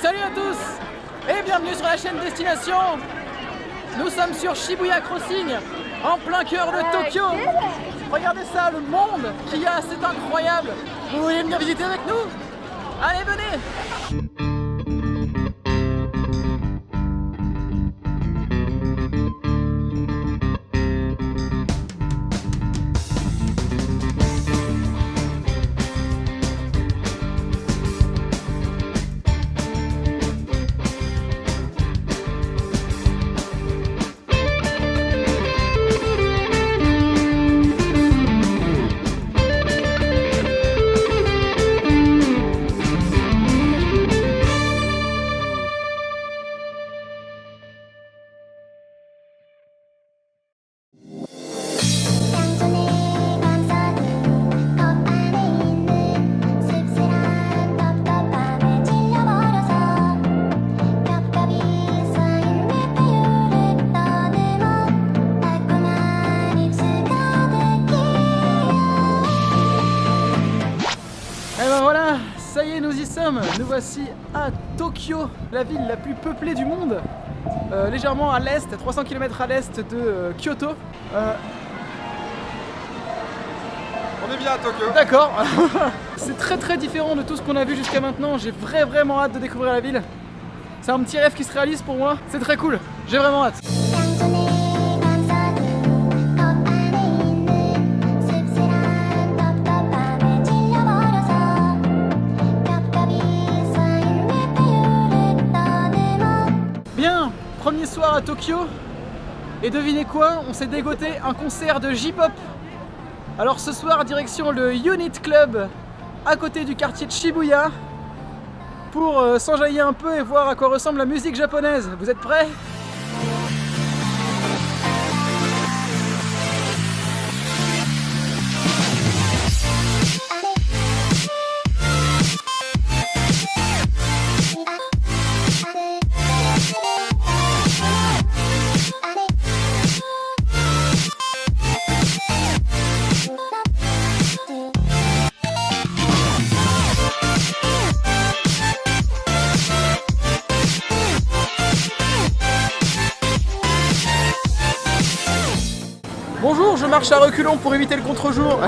Salut à tous et bienvenue sur la chaîne Destination. Nous sommes sur Shibuya Crossing, en plein cœur de Tokyo. Regardez ça, le monde qu'il y a, c'est incroyable. Vous voulez venir visiter avec nous? Allez, venez. Ça y est, nous y sommes. Nous voici à Tokyo, la ville la plus peuplée du monde, légèrement à l'est, 300 km à l'est de Kyoto. On est bien à Tokyo. D'accord. C'est très différent de tout ce qu'on a vu jusqu'à maintenant. J'ai vraiment hâte de découvrir la ville. C'est un petit rêve qui se réalise pour moi. C'est très cool. J'ai vraiment hâte. Premier soir à Tokyo, et devinez quoi, on s'est dégoté un concert de J-pop. Alors ce soir, direction le Unit Club, à côté du quartier de Shibuya, pour s'enjailler un peu et voir à quoi ressemble la musique japonaise. Vous êtes prêts ? Bonjour, je marche à reculons pour éviter le contre-jour.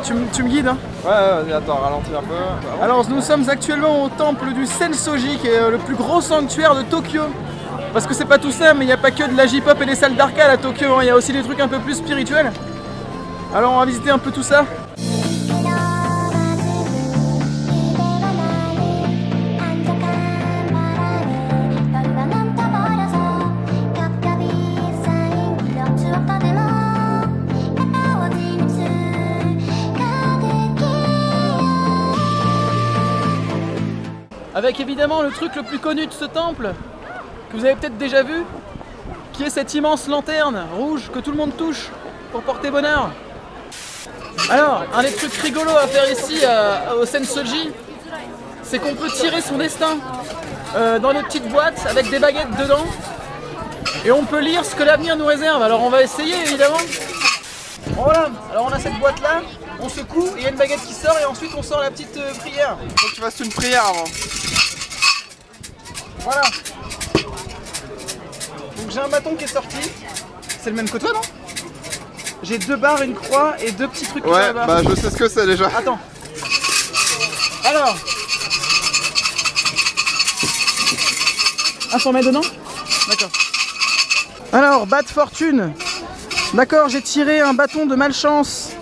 tu me guides, hein? Ouais, attends, ralentis un peu. Alors nous sommes actuellement au temple du Sensoji, qui est le plus gros sanctuaire de Tokyo. Parce que c'est pas tout ça, mais il n'y a pas que de la J-pop et des salles d'arcade à Tokyo, hein. Il y a aussi des trucs un peu plus spirituels. Alors on va visiter un peu tout ça. Avec évidemment le truc le plus connu de ce temple, que vous avez peut-être déjà vu, qui est cette immense lanterne rouge que tout le monde touche pour porter bonheur. Alors, un des trucs rigolos à faire ici au Sensoji, c'est qu'on peut tirer son destin dans des petites boîtes avec des baguettes dedans, et on peut lire ce que l'avenir nous réserve. Alors on va essayer évidemment. Voilà, alors on a cette boîte là, on secoue et il y a une baguette qui sort et ensuite on sort la petite prière. Faut que tu fasses une prière avant. Voilà. Donc j'ai un bâton qui est sorti. C'est le même que toi, non? J'ai 2 barres, une croix et 2 petits trucs. Ouais, bah je sais ce que c'est déjà. Attends. Alors. Ah, faut en mettre dedans? D'accord. Alors, bas de fortune. D'accord, j'ai tiré un bâton de malchance.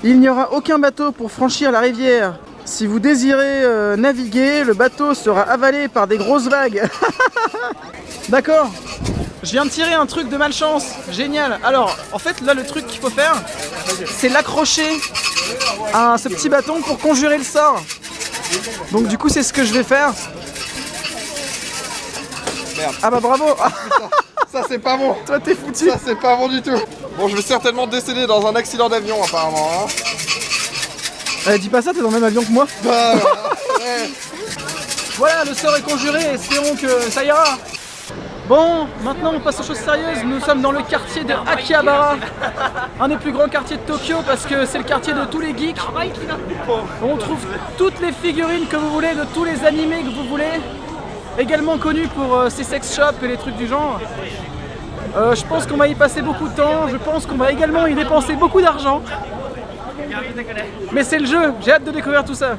Il n'y aura aucun bateau pour franchir la rivière. Si vous désirez naviguer, le bateau sera avalé par des grosses vagues. D'accord. Je viens de tirer un truc de malchance. Génial. Alors, en fait, là, le truc qu'il faut faire, c'est l'accrocher à ce petit bâton pour conjurer le sort. Donc, du coup, c'est ce que je vais faire. Merde. Ah bah bravo. Ça, c'est pas bon. Toi, t'es foutu. Ça, c'est pas bon du tout. Bon, je vais certainement décéder dans un accident d'avion, apparemment. Hein. Dis pas ça, t'es dans le même avion que moi. Bah, ouais. Voilà, le sort est conjuré, espérons que ça ira. Bon, maintenant on passe aux choses sérieuses. Nous sommes dans le quartier de Akihabara, un des plus grands quartiers de Tokyo parce que c'est le quartier de tous les geeks. On trouve toutes les figurines que vous voulez, de tous les animés que vous voulez. également connu pour ses sex shops et les trucs du genre. Je pense qu'on va y passer beaucoup de temps, je pense qu'on va également y dépenser beaucoup d'argent. Mais c'est le jeu, j'ai hâte de découvrir tout ça.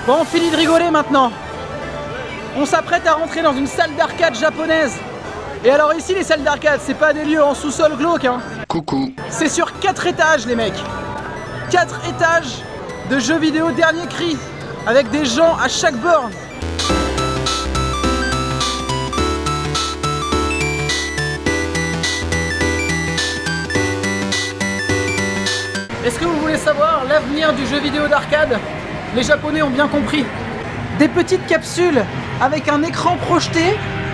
Bon, on finit de rigoler maintenant. On s'apprête à rentrer dans une salle d'arcade japonaise. Et alors ici, les salles d'arcade, c'est pas des lieux en sous-sol glauque, hein. Coucou. C'est sur 4 étages, les mecs. 4 étages de jeux vidéo dernier cri, avec des gens à chaque borne. Est-ce que vous voulez savoir l'avenir du jeu vidéo d'arcade? Les Japonais ont bien compris. Des petites capsules avec un écran projeté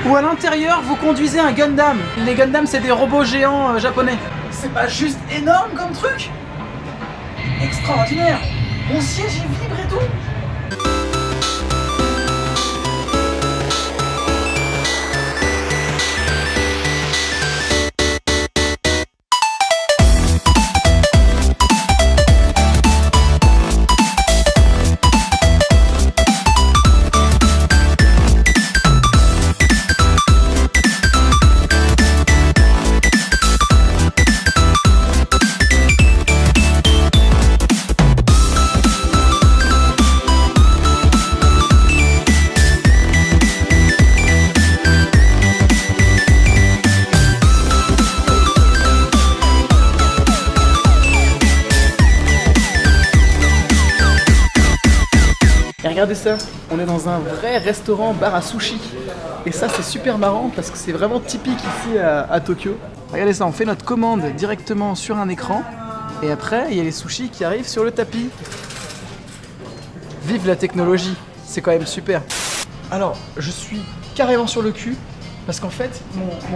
où à l'intérieur vous conduisez un Gundam. Les Gundam, c'est des robots géants japonais. C'est pas juste énorme comme truc? Extraordinaire. Mon siège il vibre et tout. Et regardez ça, on est dans un vrai restaurant bar à sushi. Et ça c'est super marrant parce que c'est vraiment typique ici à Tokyo. Regardez ça, on fait notre commande directement sur un écran. Et après, il y a les sushis qui arrivent sur le tapis. Vive la technologie, c'est quand même super. Alors, je suis carrément sur le cul parce qu'en fait,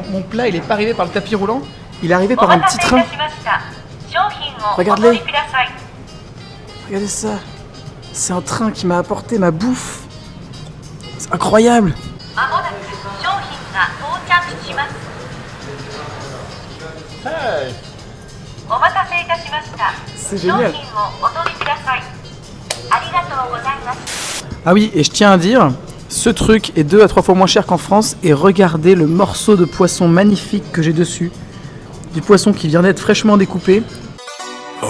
mon plat il est pas arrivé par le tapis roulant, il est arrivé par un petit train. Regardez. Regardez ça. C'est un train qui m'a apporté ma bouffe. C'est incroyable. Hey. C'est génial. Ah oui, et je tiens à dire, ce truc est 2 à 3 fois moins cher qu'en France. Et regardez le morceau de poisson magnifique que j'ai dessus. Du poisson qui vient d'être fraîchement découpé. Oh,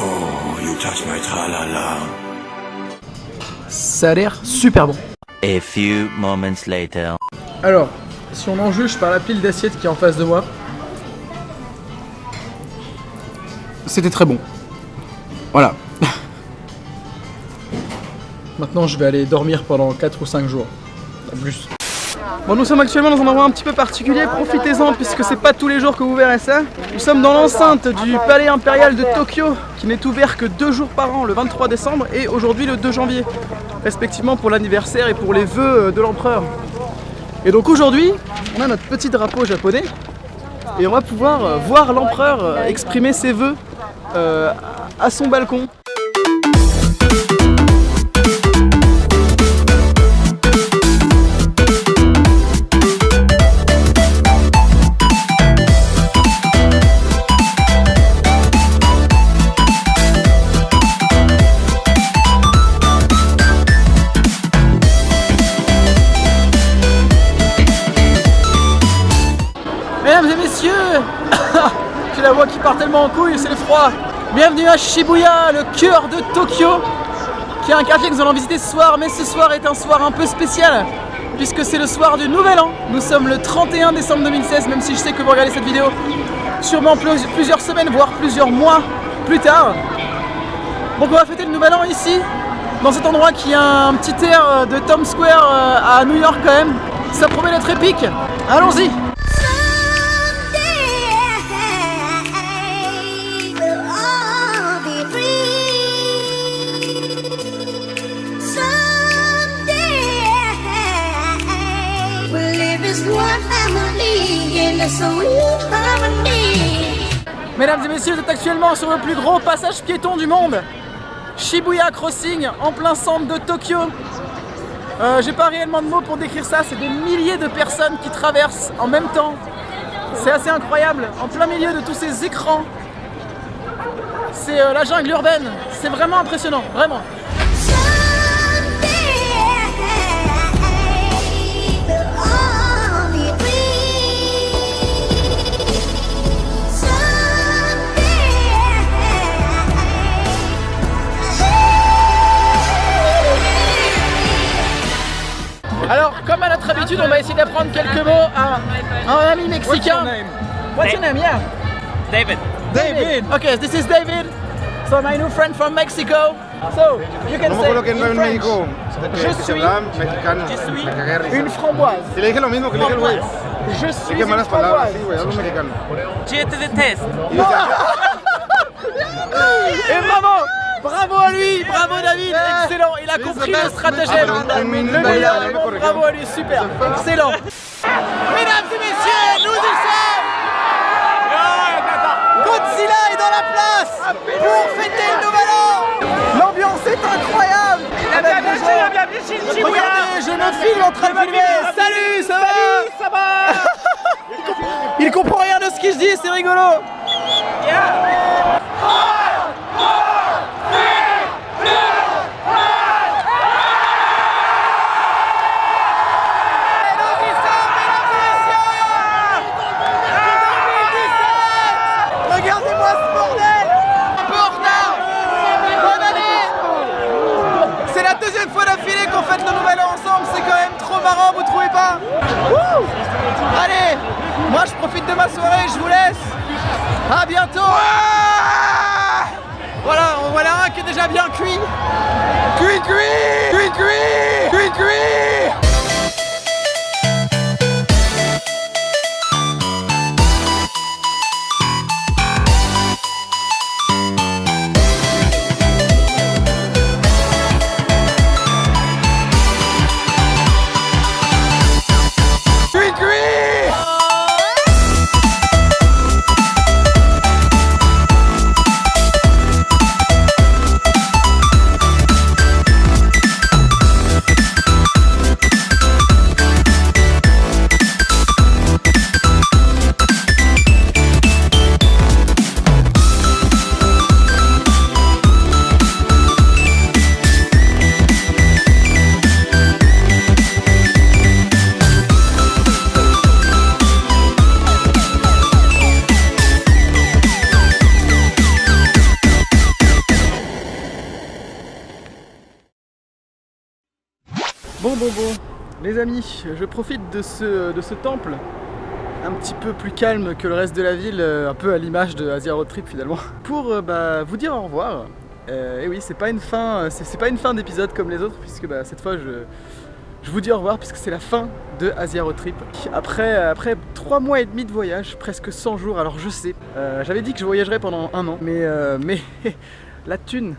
you touch my tra-la-la. Ça a l'air super bon. A few moments later. Alors, si on en juge par la pile d'assiettes qui est en face de moi, c'était très bon. Voilà. Maintenant, je vais aller dormir pendant 4 ou 5 jours. Pas plus. Bon, nous sommes actuellement dans un endroit un petit peu particulier, profitez-en puisque c'est pas tous les jours que vous verrez ça. Nous sommes dans l'enceinte du Palais Impérial de Tokyo, qui n'est ouvert que 2 jours par an, le 23 décembre et aujourd'hui le 2 janvier, respectivement pour l'anniversaire et pour les vœux de l'empereur. Et donc aujourd'hui, on a notre petit drapeau japonais et on va pouvoir voir l'empereur exprimer ses vœux à son balcon. J'ai la voix qui part tellement en couille, c'est le froid. Bienvenue à Shibuya, le cœur de Tokyo, qui est un quartier que nous allons visiter ce soir. Mais ce soir est un soir un peu spécial, puisque c'est le soir du Nouvel An. Nous sommes le 31 décembre 2016, même si je sais que vous regardez cette vidéo sûrement plusieurs semaines, voire plusieurs mois plus tard. Donc on va fêter le Nouvel An ici, dans cet endroit qui a un petit air de Times Square à New York quand même. Ça promet d'être épique. Allons-y. Mesdames et messieurs, vous êtes actuellement sur le plus gros passage piéton du monde, Shibuya Crossing, en plein centre de Tokyo. J'ai pas réellement de mots pour décrire ça, c'est des milliers de personnes qui traversent en même temps. C'est assez incroyable, en plein milieu de tous ces écrans. C'est la jungle urbaine, c'est vraiment impressionnant, vraiment. Alors, comme à notre habitude, on va essayer d'apprendre quelques mots à un ami mexicain. What's your name? Yeah. David. David. Okay, this is David. So my new friend from Mexico. So you can say in French, je suis une framboise. Y le dije lo mismo que le dije al güey. Je suis Qué une malas palabras, framboise. sí, güey, hablo mexicano. Je te déteste. Et bravo! Bravo à lui! Bravo David! Excellent! Il a compris le stratagème! Le meilleur! Bravo à lui! Super! Excellent! Mesdames et messieurs, nous y sommes! Godzilla est dans la place! Pour fêter le Nouvel An! L'ambiance est incroyable! Regardez, je me filme en train de filmer! Salut! Ça va? Il comprend rien de ce qu'il se dit, c'est rigolo! Regardez-moi ce bordel! Un peu en retard! Bonne année! C'est la deuxième fois d'affilée qu'on fête le Nouvel An ensemble, c'est quand même trop marrant, vous trouvez pas? Wouh! Allez! Moi je profite de ma soirée, je vous laisse! À bientôt! Voilà, on voit un qui est déjà bien cuit! Cuit! Bon, les amis, je profite de ce temple un petit peu plus calme que le reste de la ville, un peu à l'image de Asia Road Trip finalement, pour vous dire au revoir. Et oui, c'est pas une fin, d'épisode comme les autres, puisque cette fois je vous dis au revoir, puisque c'est la fin de Asia Road Trip. Après 3 mois et demi de voyage, presque 100 jours, alors je sais, j'avais dit que je voyagerais pendant 1 an, mais la thune,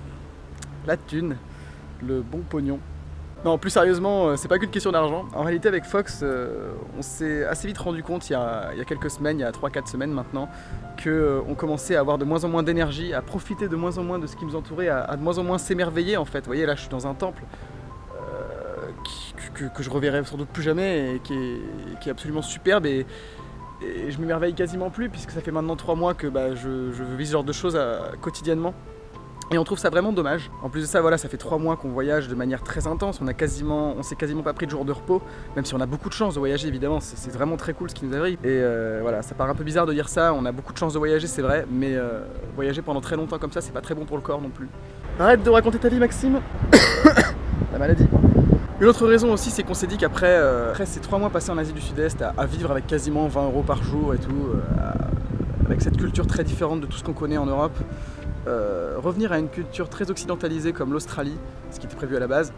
le bon pognon. Non, plus sérieusement, c'est pas qu'une question d'argent. En réalité, avec Fox, on s'est assez vite rendu compte il y a quelques semaines, il y a 3-4 semaines maintenant, qu'on commençait à avoir de moins en moins d'énergie, à profiter de moins en moins de ce qui nous entourait, à de moins en moins s'émerveiller en fait. Vous voyez, là je suis dans un temple que je reverrai sans doute plus jamais et qui est absolument superbe, et je m'émerveille quasiment plus, puisque ça fait maintenant 3 mois que je vis ce genre de choses quotidiennement. Et on trouve ça vraiment dommage. En plus de ça, voilà, ça fait 3 mois qu'on voyage de manière très intense. On s'est quasiment pas pris de jour de repos, même si on a beaucoup de chance de voyager, évidemment. C'est vraiment très cool ce qui nous arrive. Et voilà, ça paraît un peu bizarre de dire ça. On a beaucoup de chance de voyager, c'est vrai, mais voyager pendant très longtemps comme ça, c'est pas très bon pour le corps non plus. Arrête de raconter ta vie, Maxime. La maladie. Une autre raison aussi, c'est qu'on s'est dit qu'après ces 3 mois passés en Asie du Sud-Est, à vivre avec quasiment 20 € par jour et tout, avec cette culture très différente de tout ce qu'on connaît en Europe, revenir à une culture très occidentalisée comme l'Australie, ce qui était prévu à la base,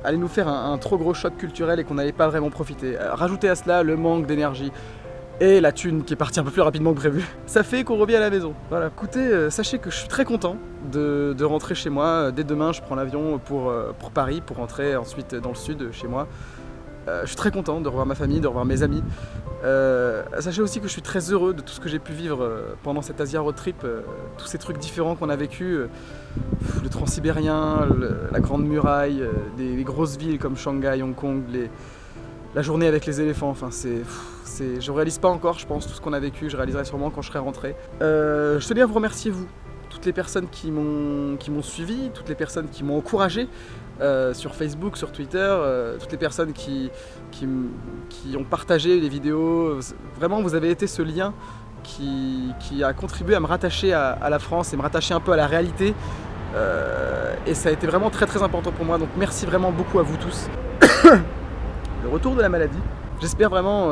allait nous faire un trop gros choc culturel et qu'on n'allait pas vraiment profiter. Rajouter à cela le manque d'énergie et la thune qui est partie un peu plus rapidement que prévu, ça fait qu'on revient à la maison. Voilà, écoutez, sachez que je suis très content de rentrer chez moi. Dès demain, je prends l'avion pour Paris, pour rentrer ensuite dans le sud, chez moi. Je suis très content de revoir ma famille, de revoir mes amis. Sachez aussi que je suis très heureux de tout ce que j'ai pu vivre pendant cette Asia road trip, tous ces trucs différents qu'on a vécu, le transsibérien, la Grande Muraille, des grosses villes comme Shanghai, Hong Kong, la journée avec les éléphants, enfin je réalise pas encore, je pense, tout ce qu'on a vécu, je réaliserai sûrement quand je serai rentré. Je tenais à vous remercier, vous, toutes les personnes qui m'ont suivi, toutes les personnes qui m'ont encouragé, sur Facebook, sur Twitter, toutes les personnes qui ont partagé les vidéos. Vraiment, vous avez été ce lien qui a contribué à me rattacher à la France et me rattacher un peu à la réalité. Et ça a été vraiment très très important pour moi, donc merci vraiment beaucoup à vous tous. Le retour de la maladie. J'espère vraiment,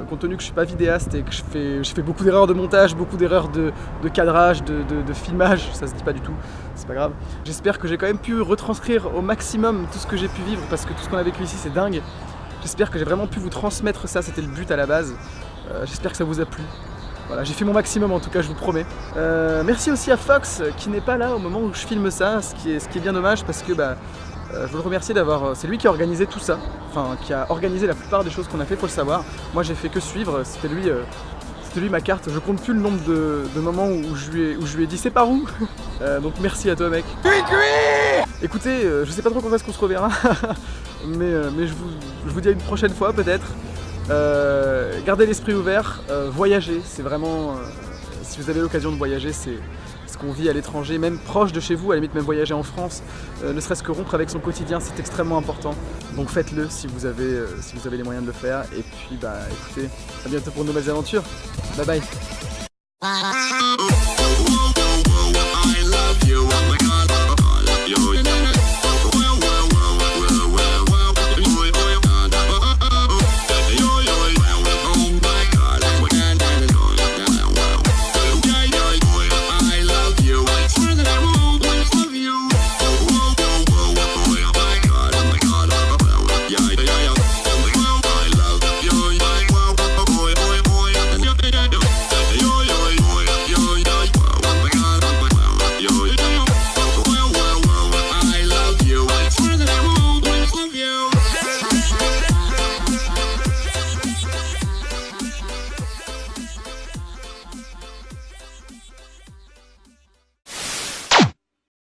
compte tenu que je suis pas vidéaste et que je fais beaucoup d'erreurs de montage, beaucoup d'erreurs de cadrage, de filmage, ça se dit pas du tout, c'est pas grave. J'espère que j'ai quand même pu retranscrire au maximum tout ce que j'ai pu vivre, parce que tout ce qu'on a vécu ici c'est dingue. J'espère que j'ai vraiment pu vous transmettre ça, c'était le but à la base. J'espère que ça vous a plu. Voilà, j'ai fait mon maximum en tout cas, je vous promets. Merci aussi à Fox qui n'est pas là au moment où je filme ça, ce qui est bien dommage parce que je veux le remercier c'est lui qui a organisé tout ça, enfin qui a organisé la plupart des choses qu'on a fait, faut le savoir. Moi j'ai fait que suivre, c'était lui ma carte, je compte plus le nombre de moments où je lui ai dit c'est par où. Donc merci à toi mec. Écoutez, je sais pas trop quand est-ce qu'on se reverra, mais je vous dis à une prochaine fois peut-être. Gardez l'esprit ouvert, voyagez, c'est vraiment, si vous avez l'occasion de voyager, c'est ce qu'on vit à l'étranger, même proche de chez vous, à la limite même voyager en France, ne serait-ce que rompre avec son quotidien, c'est extrêmement important. Donc faites-le si vous avez les moyens de le faire. Et puis écoutez, à bientôt pour de nouvelles aventures. Bye bye.